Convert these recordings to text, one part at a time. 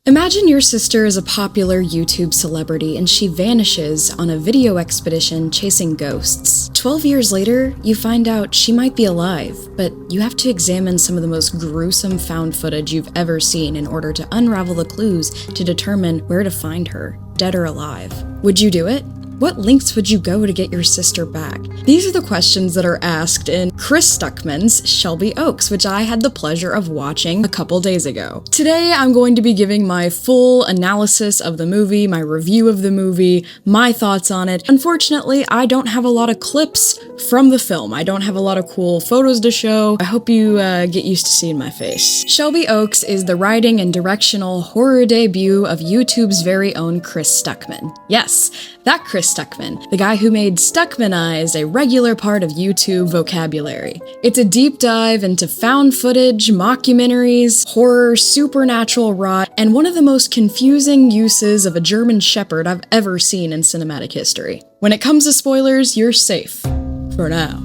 Imagine your sister is a popular YouTube celebrity and she vanishes on a video expedition chasing ghosts. 12 years later, you find out she might be alive, but you have to examine some of the most gruesome found footage you've ever seen in order to unravel the clues to determine where to find her, dead or alive. Would you do it? What lengths would you go to get your sister back? These are the questions that are asked in Chris Stuckmann's Shelby Oaks, which I had the pleasure of watching a couple days ago. Today, I'm going to be giving my full analysis of the movie, my review of the movie, my thoughts on it. Unfortunately, I don't have a lot of clips from the film. I don't have a lot of cool photos to show. I hope you get used to seeing my face. Shelby Oaks is the writing and directional horror debut of YouTube's very own Chris Stuckmann. Yes, that Chris Stuckmann, the guy who made Stuckmanized a regular part of YouTube vocabulary. It's a deep dive into found footage, mockumentaries, horror, supernatural rot, and one of the most confusing uses of a German Shepherd I've ever seen in cinematic history. When it comes to spoilers, you're safe. For now.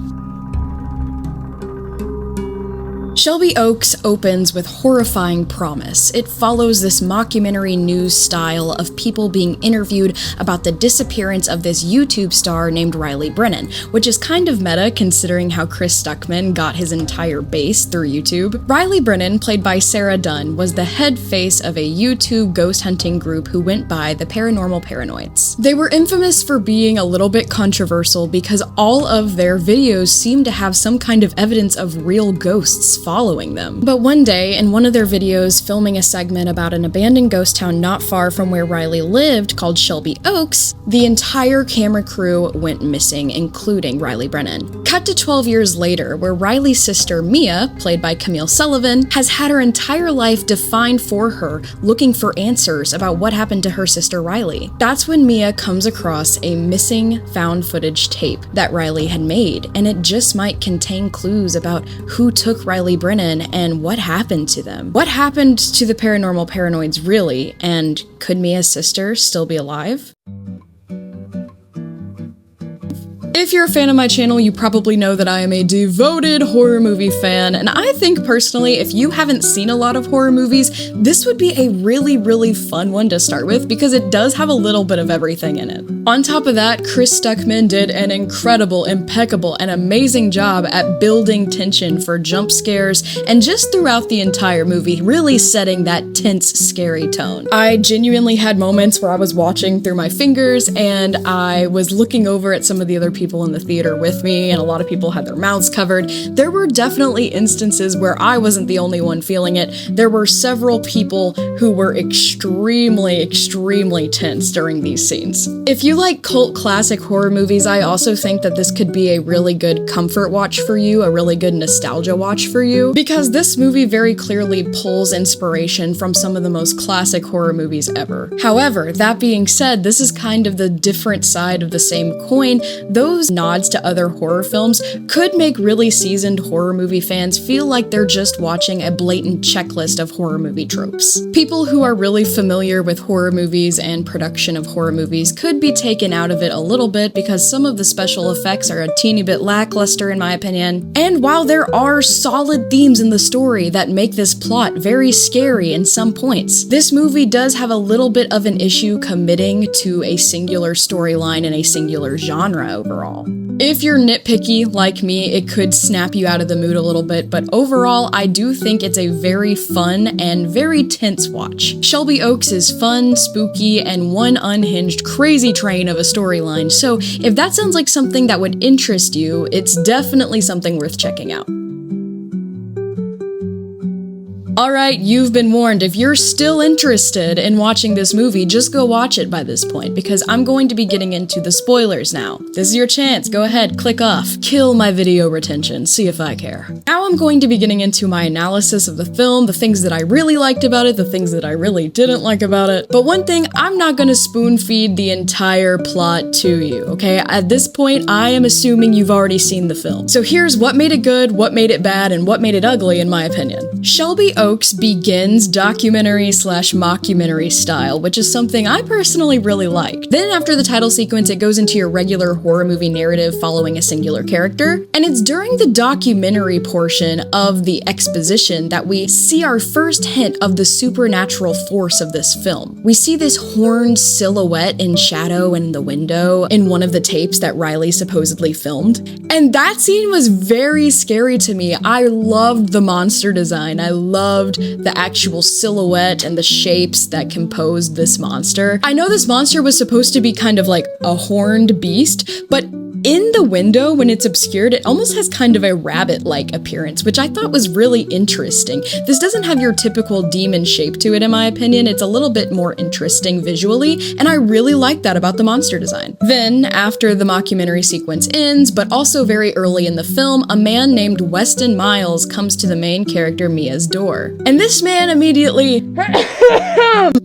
Shelby Oaks opens with horrifying promise. It follows this mockumentary news style of people being interviewed about the disappearance of this YouTube star named Riley Brennan, which is kind of meta considering how Chris Stuckmann got his entire base through YouTube. Riley Brennan, played by Sarah Dunn, was the head face of a YouTube ghost hunting group who went by the Paranormal Paranoids. They were infamous for being a little bit controversial because all of their videos seemed to have some kind of evidence of real ghosts following them. But one day, in one of their videos filming a segment about an abandoned ghost town not far from where Riley lived called Shelby Oaks, the entire camera crew went missing, including Riley Brennan. Cut to 12 years later, where Riley's sister Mia, played by Camille Sullivan, has had her entire life defined for her, looking for answers about what happened to her sister Riley. That's when Mia comes across a missing found footage tape that Riley had made, and it just might contain clues about who took Riley Brennan and what happened to them. What happened to the Paranormal Paranoids really, and could Mia's sister still be alive? If you're a fan of my channel, you probably know that I am a devoted horror movie fan, and I think personally, if you haven't seen a lot of horror movies, this would be a really fun one to start with because it does have a little bit of everything in it. On top of that, Chris Stuckmann did an incredible, impeccable, and amazing job at building tension for jump scares and just throughout the entire movie, really setting that tense, scary tone. I genuinely had moments where I was watching through my fingers and I was looking over at some of the other people in the theater with me, and a lot of people had their mouths covered. There were definitely instances where I wasn't the only one feeling it. There were several people who were extremely tense during these scenes. If you like cult classic horror movies, I also think that this could be a really good comfort watch for you, a really good nostalgia watch for you, because this movie very clearly pulls inspiration from some of the most classic horror movies ever. However, that being said, this is kind of the different side of the same coin. Those nods to other horror films could make really seasoned horror movie fans feel like they're just watching a blatant checklist of horror movie tropes. People who are really familiar with horror movies and production of horror movies could be taken out of it a little bit because some of the special effects are a teeny bit lackluster in my opinion. And while there are solid themes in the story that make this plot very scary in some points, this movie does have a little bit of an issue committing to a singular storyline and a singular genre overall. If you're nitpicky like me, it could snap you out of the mood a little bit, but overall, I do think it's a very fun and very tense watch. Shelby Oaks is fun, spooky, and one unhinged crazy train of a storyline, so if that sounds like something that would interest you, it's definitely something worth checking out. Alright, you've been warned. If you're still interested in watching this movie, just go watch it by this point, because I'm going to be getting into the spoilers now. This is your chance. Go ahead, click off. Kill my video retention. See if I care. Now I'm going to be getting into my analysis of the film, the things that I really liked about it, the things that I really didn't like about it. But one thing, I'm not gonna spoon feed the entire plot to you, okay? At this point, I am assuming you've already seen the film. So here's what made it good, what made it bad, and what made it ugly in my opinion. Shelby Oaks Oaks begins documentary/mockumentary style, which is something I personally really like. Then after the title sequence, it goes into your regular horror movie narrative following a singular character, and it's during the documentary portion of the exposition that we see our first hint of the supernatural force of this film. We see this horned silhouette in shadow in the window in one of the tapes that Riley supposedly filmed, and that scene was very scary to me. I loved the monster design. I loved the actual silhouette and the shapes that composed this monster. I know this monster was supposed to be kind of like a horned beast, but in the window, when it's obscured, it almost has kind of a rabbit-like appearance, which I thought was really interesting. This doesn't have your typical demon shape to it, in my opinion. It's a little bit more interesting visually, and I really like that about the monster design. Then, after the mockumentary sequence ends, but also very early in the film, a man named Weston Miles comes to the main character Mia's door. And this man immediately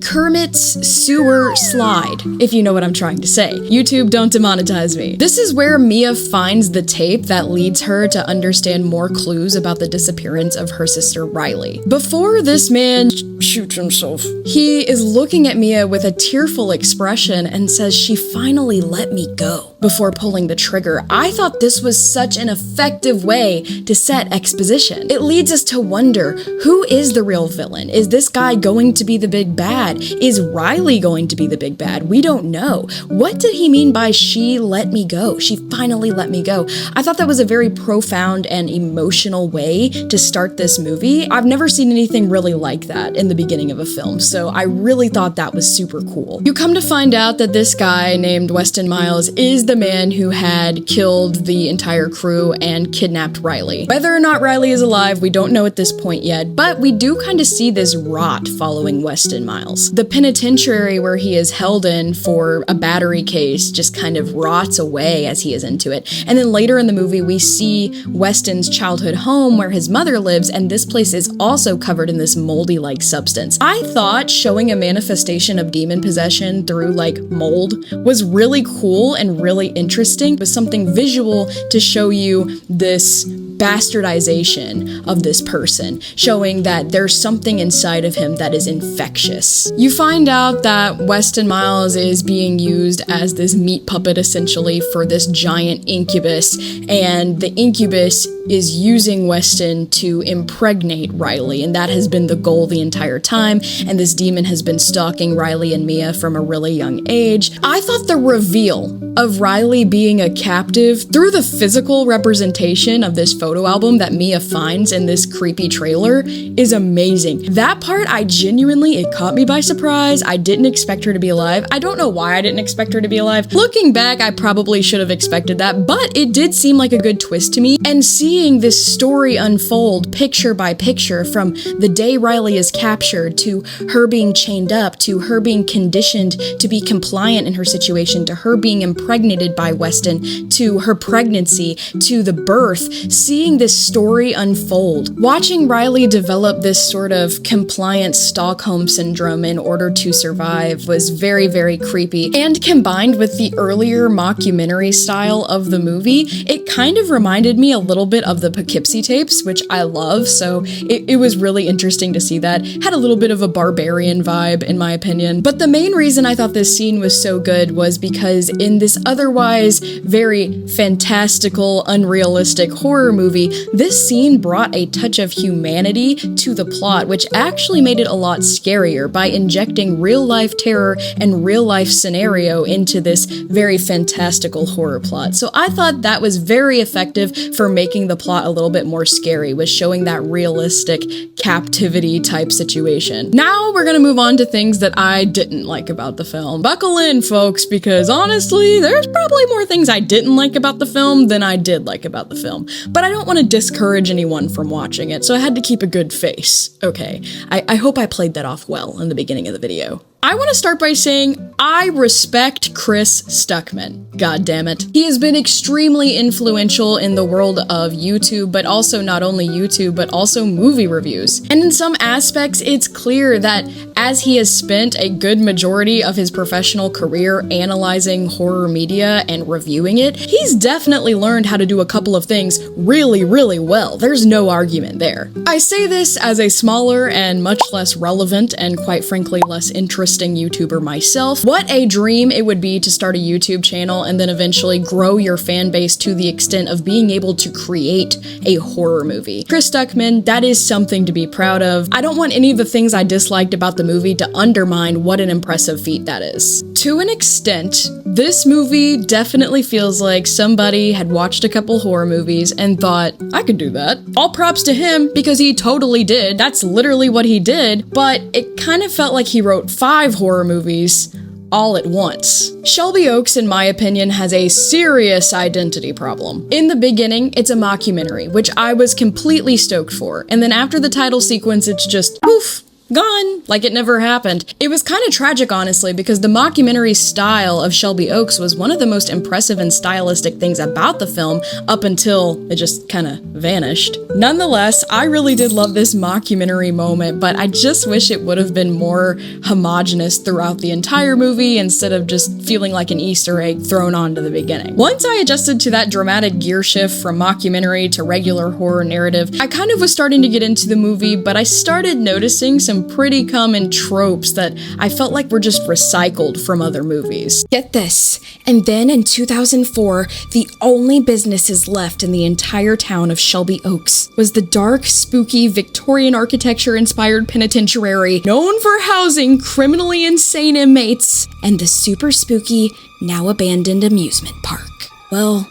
Kermit's sewer slide, if you know what I'm trying to say. YouTube, don't demonetize me. This is where Mia finds the tape that leads her to understand more clues about the disappearance of her sister Riley. Before this man shoots himself, he is looking at Mia with a tearful expression and says she finally let me go before pulling the trigger. I thought this was such an effective way to set exposition. It leads us to wonder, who is the real villain? Is this guy going to be the big bad? Is Riley going to be the big bad? We don't know. What did he mean by she let me go? She finally let me go. I thought that was a very profound and emotional way to start this movie. I've never seen anything really like that in the beginning of a film, so I really thought that was super cool. You come to find out that this guy named Weston Miles is the man who had killed the entire crew and kidnapped Riley. Whether or not Riley is alive, we don't know at this point yet, but we do kind of see this rot following Weston Miles. The penitentiary where he is held in for a battery case just kind of rots away as he is into it. And then later in the movie, we see Weston's childhood home where his mother lives, and this place is also covered in this moldy-like substance. I thought showing a manifestation of demon possession through like mold was really cool and really interesting. It was something visual to show you this bastardization of this person, showing that there's something inside of him that is infectious. You find out that Weston Miles is being used as this meat puppet essentially for this giant incubus, and the incubus is using Weston to impregnate Riley, and that has been the goal the entire time, and this demon has been stalking Riley and Mia from a really young age. I thought the reveal of Riley being a captive through the physical representation of this photo album that Mia finds in this creepy trailer is amazing. That part, it caught me by surprise. I didn't expect her to be alive. I don't know why I didn't expect her to be alive. Looking back, I probably should have expected that, but it did seem like a good twist to me. And seeing this story unfold picture by picture from the day Riley is captured to her being chained up, to her being conditioned to be compliant in her situation, to her being impregnated by Weston, to her pregnancy, to the birth, seeing this story unfold. Watching Riley develop this sort of compliant Stockholm syndrome in order to survive was very, very creepy. And combined with the earlier mockumentary style of the movie, it kind of reminded me a little bit of the Poughkeepsie tapes, which I love, so it was really interesting to see that. Had a little bit of a barbarian vibe, in my opinion. But the main reason I thought this scene was so good was because in this otherwise very fantastical, unrealistic horror movie, this scene brought a touch of humanity to the plot, which actually made it a lot scarier by injecting real-life terror and real-life scenario into this very fantastical horror plot. So I thought that was very effective for making the plot a little bit more scary, was showing that realistic captivity type situation. Now we're gonna move on to things that I didn't like about the film. Buckle in, folks, because honestly, there's probably more things I didn't like about the film than I did like about the film. But I don't want to discourage anyone from watching it, so I had to keep a good face. Okay, I hope I played that off well in the beginning of the video. I want to start by saying I respect Chris Stuckmann. God damn it. He has been extremely influential in the world of YouTube, but also not only YouTube, but also movie reviews. And in some aspects, it's clear that as he has spent a good majority of his professional career analyzing horror media and reviewing it, he's definitely learned how to do a couple of things really, really well. There's no argument there. I say this as a smaller and much less relevant and quite frankly less interesting YouTuber myself. What a dream it would be to start a YouTube channel and then eventually grow your fan base to the extent of being able to create a horror movie. Chris Stuckmann, that is something to be proud of. I don't want any of the things I disliked about the movie to undermine what an impressive feat that is. To an extent, this movie definitely feels like somebody had watched a couple horror movies and thought, I could do that. All props to him because he totally did. That's literally what he did, but it kind of felt like he wrote 5 horror movies all at once. Shelby Oaks, in my opinion, has a serious identity problem. In the beginning, it's a mockumentary, which I was completely stoked for, and then after the title sequence, it's just poof, gone, like it never happened. It was kind of tragic, honestly, because the mockumentary style of Shelby Oaks was one of the most impressive and stylistic things about the film up until it just kind of vanished. Nonetheless, I really did love this mockumentary moment, but I just wish it would have been more homogenous throughout the entire movie instead of just feeling like an Easter egg thrown onto the beginning. Once I adjusted to that dramatic gear shift from mockumentary to regular horror narrative, I kind of was starting to get into the movie, but I started noticing some pretty common tropes that I felt like were just recycled from other movies. Get this, and then in 2004, the only businesses left in the entire town of Shelby Oaks was the dark, spooky, Victorian architecture-inspired penitentiary known for housing criminally insane inmates, and the super spooky, now abandoned amusement park. Well,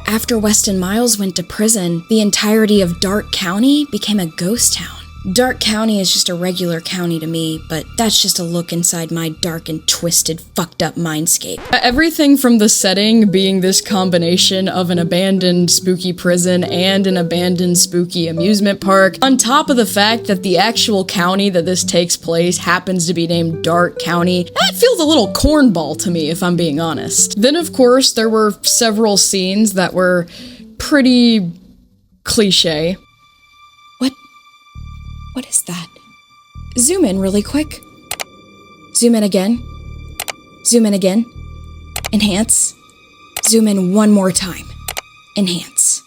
after Weston Miles went to prison, the entirety of Dark County became a ghost town. Dark County is just a regular county to me, but that's just a look inside my dark and twisted, fucked up mindscape. Everything from the setting being this combination of an abandoned spooky prison and an abandoned spooky amusement park, on top of the fact that the actual county that this takes place happens to be named Dark County, that feels a little cornball to me, if I'm being honest. Then, of course, there were several scenes that were pretty cliche. What is that? Zoom in really quick. Zoom in again. Zoom in again. Enhance. Zoom in one more time. Enhance.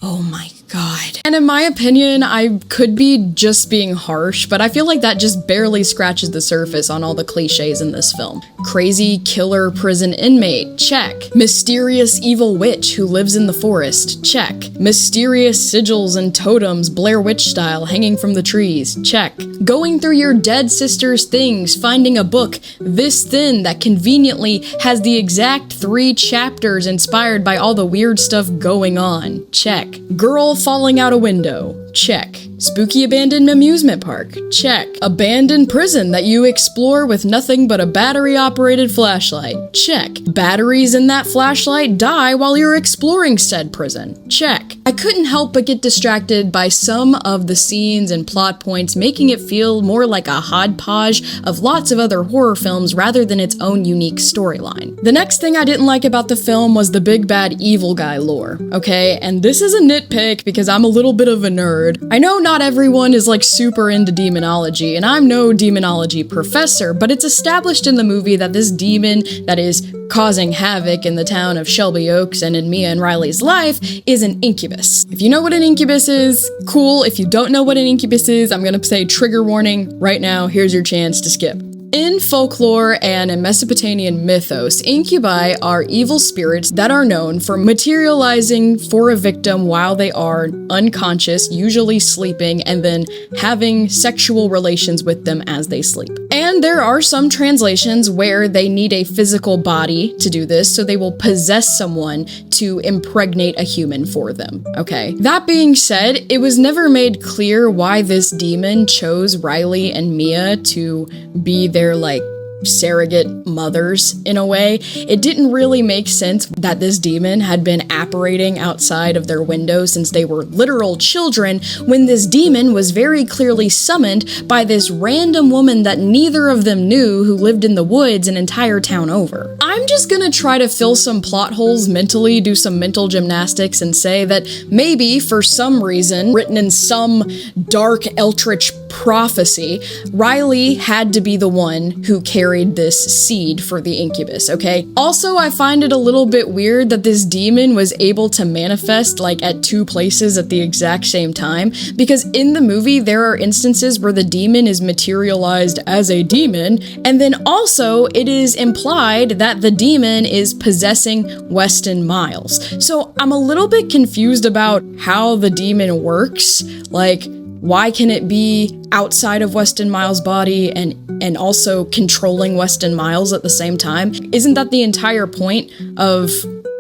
Oh my god. And in my opinion, I could be just being harsh, but I feel like that just barely scratches the surface on all the cliches in this film. Crazy killer prison inmate, check. Mysterious evil witch who lives in the forest, check. Mysterious sigils and totems, Blair Witch style, hanging from the trees, check. Going through your dead sister's things, finding a book this thin that conveniently has the exact 3 chapters inspired by all the weird stuff going on, check. Girl falling out a window, check. Spooky abandoned amusement park, check. Abandoned prison that you explore with nothing but a battery-operated flashlight, check. Batteries in that flashlight die while you're exploring said prison, check. I couldn't help but get distracted by some of the scenes and plot points, making it feel more like a hodgepodge of lots of other horror films rather than its own unique storyline. The next thing I didn't like about the film was the big bad evil guy lore, okay? And this is a nitpick because I'm a little bit of a nerd. I know not everyone is like super into demonology, and I'm no demonology professor, but it's established in the movie that this demon that is causing havoc in the town of Shelby Oaks and in Mia and Riley's life is an incubus. If you know what an incubus is, cool. If you don't know what an incubus is, I'm gonna say trigger warning right now. Here's your chance to skip. In folklore and in Mesopotamian mythos, incubi are evil spirits that are known for materializing for a victim while they are unconscious, usually sleeping, and then having sexual relations with them as they sleep. And there are some translations where they need a physical body to do this, so they will possess someone to impregnate a human for them, okay? That being said, it was never made clear why this demon chose Riley and Mia to be their, like, surrogate mothers in a way. It didn't really make sense that this demon had been apparating outside of their window since they were literal children, when this demon was very clearly summoned by this random woman that neither of them knew, who lived in the woods an entire town over. I'm just gonna try to fill some plot holes mentally, do some mental gymnastics, and say that maybe for some reason, written in some dark eldritch prophecy, Riley had to be the one who carried this seed for the incubus, okay? Also, I find it a little bit weird that this demon was able to manifest like at two places at the exact same time, because in the movie there are instances where the demon is materialized as a demon, and then also it is implied that the demon is possessing Weston Miles. So I'm a little bit confused about how the demon works. Like, why can it be outside of Weston Miles' body and also controlling Weston Miles at the same time? Isn't that the entire point of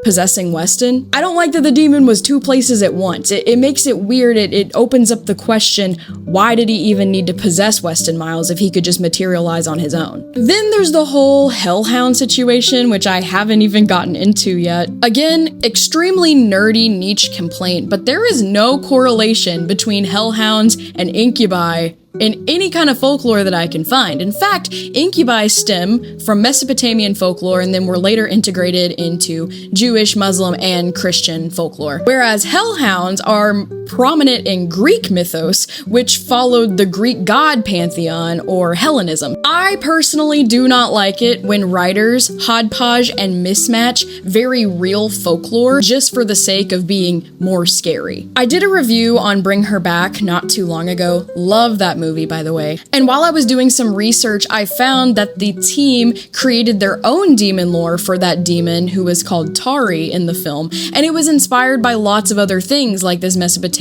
possessing Weston? I don't like that the demon was two places at once. It makes it weird. It opens up the question, why did he even need to possess Weston Miles if he could just materialize on his own? Then there's the whole hellhound situation, which I haven't even gotten into yet. Again, extremely nerdy niche complaint, but there is no correlation between hellhounds and incubi in any kind of folklore that I can find. In fact, incubi stem from Mesopotamian folklore and then were later integrated into Jewish, Muslim, and Christian folklore. Whereas hellhounds are prominent in Greek mythos, which followed the Greek god pantheon or Hellenism. I personally do not like it when writers hodgepodge and mismatch very real folklore just for the sake of being more scary. I did a review on Bring Her Back not too long ago. Love that movie, by the way. And while I was doing some research, I found that the team created their own demon lore for that demon, who was called Tari in the film, and it was inspired by lots of other things, like this Mesopotamian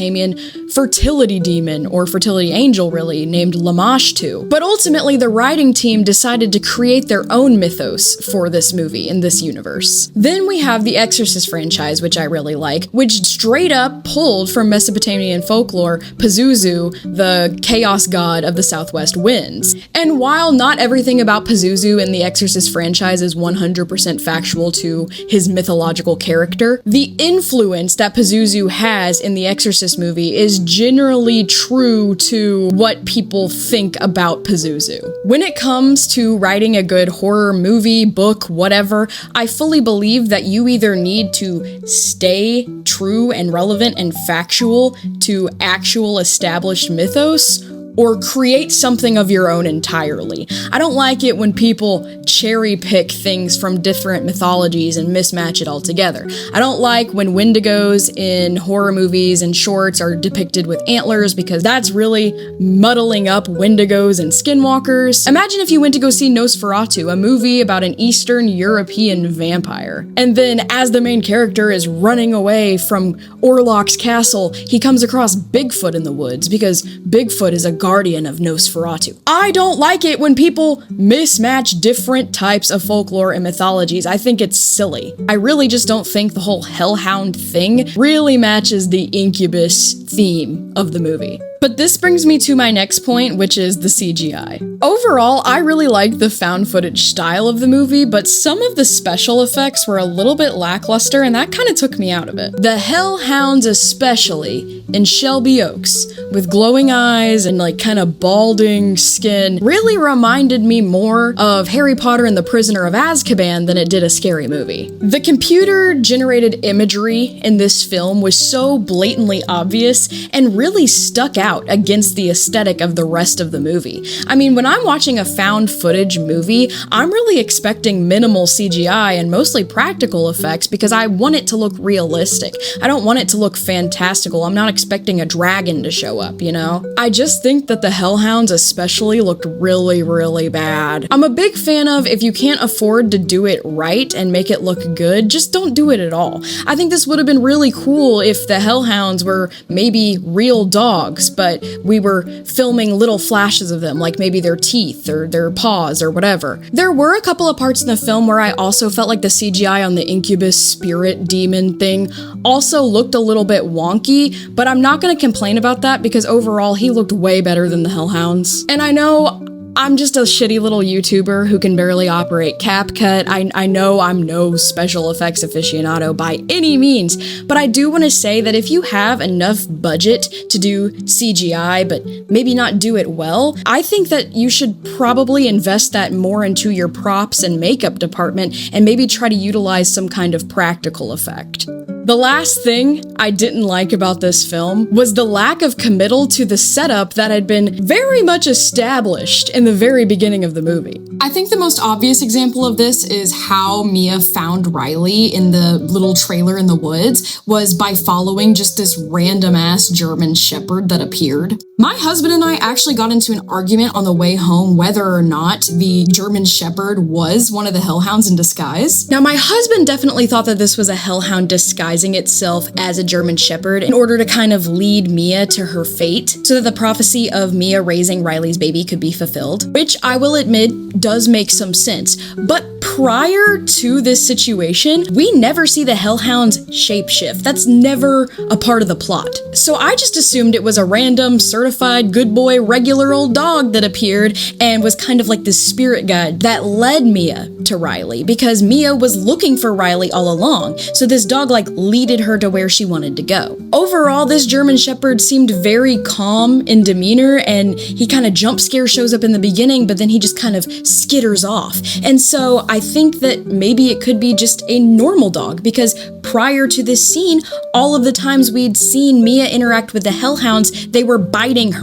fertility demon, or fertility angel really, named Lamashtu. But ultimately, the writing team decided to create their own mythos for this movie in this universe. Then we have the Exorcist franchise, which I really like, which straight up pulled from Mesopotamian folklore Pazuzu, the chaos god of the Southwest winds. And while not everything about Pazuzu in the Exorcist franchise is 100% factual to his mythological character, the influence that Pazuzu has in the Exorcist movie is generally true to what people think about Pazuzu. When it comes to writing a good horror movie, book, whatever, I fully believe that you either need to stay true and relevant and factual to actual established mythos, or create something of your own entirely. I don't like it when people cherry pick things from different mythologies and mismatch it all together. I don't like when wendigos in horror movies and shorts are depicted with antlers, because that's really muddling up wendigos and skinwalkers. Imagine if you went to go see Nosferatu, a movie about an Eastern European vampire, and then as the main character is running away from Orlok's castle, he comes across Bigfoot in the woods, because Bigfoot is a guardian of Nosferatu. I don't like it when people mismatch different types of folklore and mythologies. I think it's silly. I really just don't think the whole hellhound thing really matches the incubus theme of the movie. But this brings me to my next point, which is the CGI. Overall, I really liked the found footage style of the movie, but some of the special effects were a little bit lackluster, and that kind of took me out of it. The hellhounds, especially in Shelby Oaks, with glowing eyes and like kind of balding skin, really reminded me more of Harry Potter and the Prisoner of Azkaban than it did a scary movie. The computer-generated imagery in this film was so blatantly obvious and really stuck out against the aesthetic of the rest of the movie. I mean, when I'm watching a found footage movie, I'm really expecting minimal CGI and mostly practical effects because I want it to look realistic. I don't want it to look fantastical. I'm not expecting a dragon to show up, you know? I just think that the hellhounds especially looked really, really bad. I'm a big fan of, if you can't afford to do it right and make it look good, just don't do it at all. I think this would have been really cool if the hellhounds were maybe real dogs, but we were filming little flashes of them, like maybe their teeth or their paws or whatever. There were a couple of parts in the film where I also felt like the CGI on the incubus spirit demon thing also looked a little bit wonky, but I'm not going to complain about that because overall he looked way better than the hellhounds. And I know I'm just a shitty little YouTuber who can barely operate CapCut. I know I'm no special effects aficionado by any means, but I do want to say that if you have enough budget to do CGI, but maybe not do it well, I think that you should probably invest that more into your props and makeup department and maybe try to utilize some kind of practical effect. The last thing I didn't like about this film was the lack of committal to the setup that had been very much established in the very beginning of the movie. I think the most obvious example of this is how Mia found Riley in the little trailer in the woods was by following just this random ass German shepherd that appeared. My husband and I actually got into an argument on the way home whether or not the German shepherd was one of the hellhounds in disguise. Now, my husband definitely thought that this was a hellhound disguising itself as a German shepherd in order to kind of lead Mia to her fate so that the prophecy of Mia raising Riley's baby could be fulfilled, which I will admit does make some sense. But prior to this situation, we never see the hellhounds shapeshift. That's never a part of the plot. So I just assumed it was a random, certified, good boy, regular old dog that appeared and was kind of like this spirit guide that led Mia to Riley, because Mia was looking for Riley all along. So this dog like leaded her to where she wanted to go. Overall, this German shepherd seemed very calm in demeanor, and he kind of jump scare shows up in the beginning, but then he just kind of skitters off. And so I think that maybe it could be just a normal dog, because prior to this scene, all of the times we'd seen Mia interact with the hellhounds, they were biting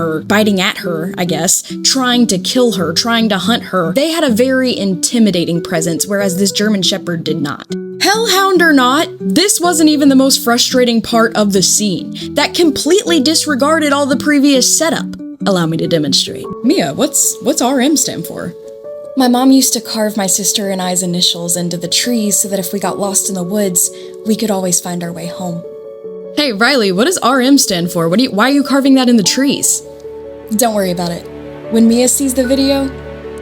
at her, I guess, trying to kill her, trying to hunt her. They had a very intimidating presence, whereas this German shepherd did not. Hellhound or not, this wasn't even the most frustrating part of the scene. That completely disregarded all the previous setup. Allow me to demonstrate. Mia, what's RM stand for? My mom used to carve my sister and I's initials into the trees so that if we got lost in the woods, we could always find our way home. Hey, Riley, what does RM stand for? Why are you carving that in the trees? Don't worry about it. When Mia sees the video,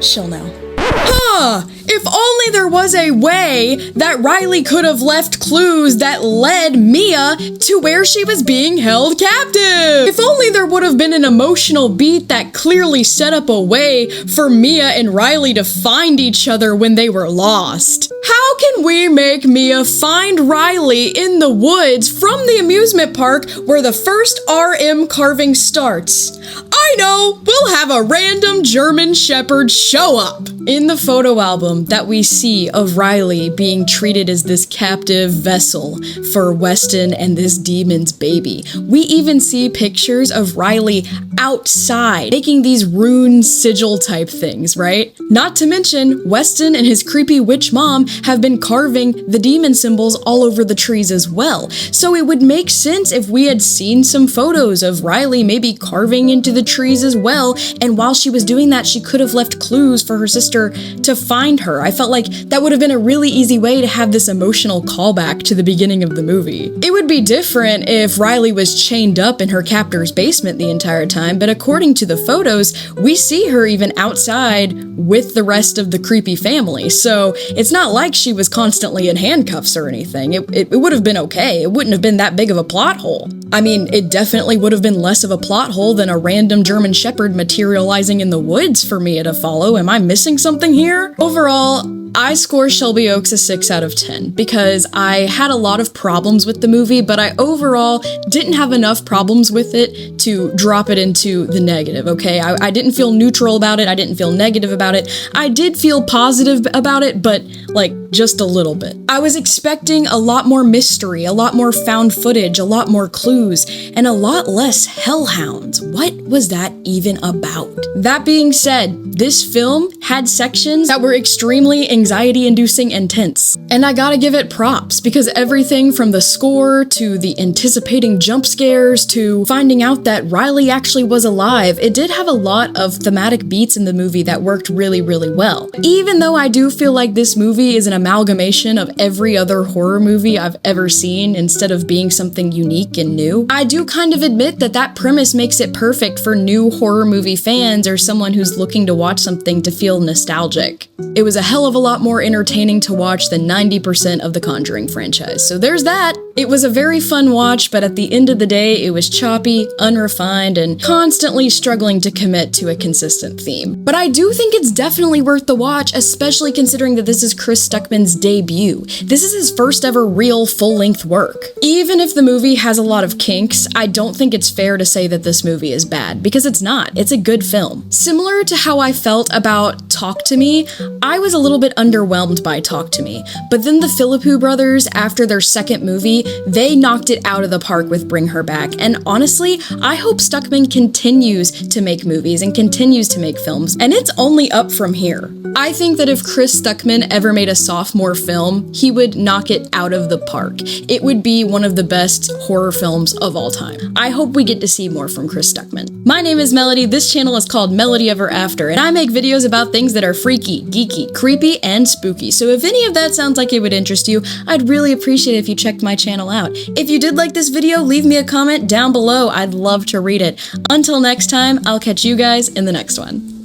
she'll know. Huh! If only there was a way that Riley could have left clues that led Mia to where she was being held captive! If only there would have been an emotional beat that clearly set up a way for Mia and Riley to find each other when they were lost. How can we make Mia find Riley in the woods from the amusement park where the first RM carving starts? I know! We'll have a random German shepherd show up! In the photo album that we see of Riley being treated as this captive vessel for Weston and this demon's baby, we even see pictures of Riley outside, making these rune sigil type things, right? Not to mention, Weston and his creepy witch mom have been carving the demon symbols all over the trees as well. So it would make sense if we had seen some photos of Riley maybe carving into the trees as well, and while she was doing that, she could have left clues for her sister to find her. I felt like that would have been a really easy way to have this emotional callback to the beginning of the movie. It would be different if Riley was chained up in her captor's basement the entire time, but according to the photos, we see her even outside with the rest of the creepy family, so it's not like she was constantly in handcuffs or anything. It would have been okay. It wouldn't have been that big of a plot hole. I mean, it definitely would have been less of a plot hole than a random German shepherd materializing in the woods for Mia to follow. Am I missing something here? Overall, I score Shelby Oaks a 6 out of 10 because I had a lot of problems with the movie, but I overall didn't have enough problems with it to drop it into the negative, okay? I didn't feel neutral about it. I didn't feel negative about it. I did feel positive about it, but like just a little bit. I was expecting a lot more mystery, a lot more found footage, a lot more clues, and a lot less hellhounds. What was that even about? That being said, this film had sections that were extremely anxiety-inducing and tense. And I gotta give it props, because everything from the score to the anticipating jump scares to finding out that Riley actually was alive, it did have a lot of thematic beats in the movie that worked really, really well. Even though I do feel like this movie is an amalgamation of every other horror movie I've ever seen instead of being something unique and new, I do kind of admit that that premise makes it perfect for new horror movie fans or someone who's looking to watch something to feel nostalgic. It was a hell of a lot lot more entertaining to watch than 90% of the Conjuring franchise. So there's that. It was a very fun watch, but at the end of the day, it was choppy, unrefined, and constantly struggling to commit to a consistent theme. But I do think it's definitely worth the watch, especially considering that this is Chris Stuckmann's debut. This is his first ever real full-length work. Even if the movie has a lot of kinks, I don't think it's fair to say that this movie is bad, because it's not. It's a good film. Similar to how I felt about Talk to Me, I was a little bit underwhelmed by Talk to Me, but then the Philippou brothers, after their second movie, they knocked it out of the park with Bring Her Back, and honestly, I hope Stuckmann continues to make movies and continues to make films, and it's only up from here. I think that if Chris Stuckmann ever made a sophomore film, he would knock it out of the park. It would be one of the best horror films of all time. I hope we get to see more from Chris Stuckmann. My name is Melody, this channel is called Melody Ever After, and I make videos about things that are freaky, geeky, creepy, and spooky, so if any of that sounds like it would interest you, I'd really appreciate it if you checked my channel out. If you did like this video, leave me a comment down below, I'd love to read it. Until next time, I'll catch you guys in the next one.